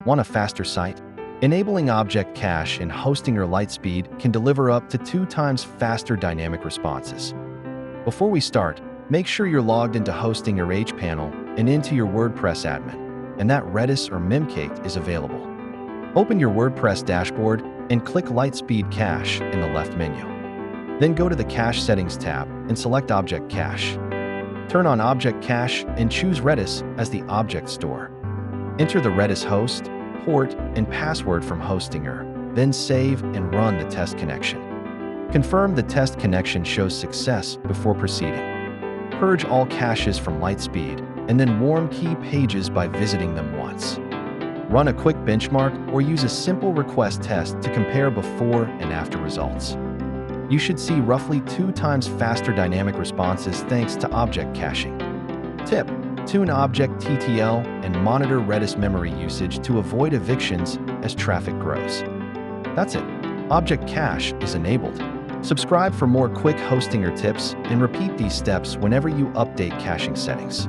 Want a faster site? Enabling object cache in hosting or LiteSpeed can deliver up to 2 times faster dynamic responses. Before we start, make sure you're logged into hosting or hPanel and into your WordPress admin, and that Redis or Memcached is available. Open your WordPress dashboard and click LiteSpeed Cache in the left menu. Then go to the Cache Settings tab and select Object Cache. Turn on Object Cache and choose Redis as the object store. Enter the Redis host, port, and password from Hostinger, then save and run the test connection. Confirm the test connection shows success before proceeding. Purge all caches from LiteSpeed and then warm key pages by visiting them once. Run a quick benchmark or use a simple request test to compare before and after results. You should see roughly 2 times faster dynamic responses thanks to object caching. Tip: tune object TTL and monitor Redis memory usage to avoid evictions as traffic grows. That's it. Object cache is enabled. Subscribe for more quick Hostinger tips and repeat these steps whenever you update caching settings.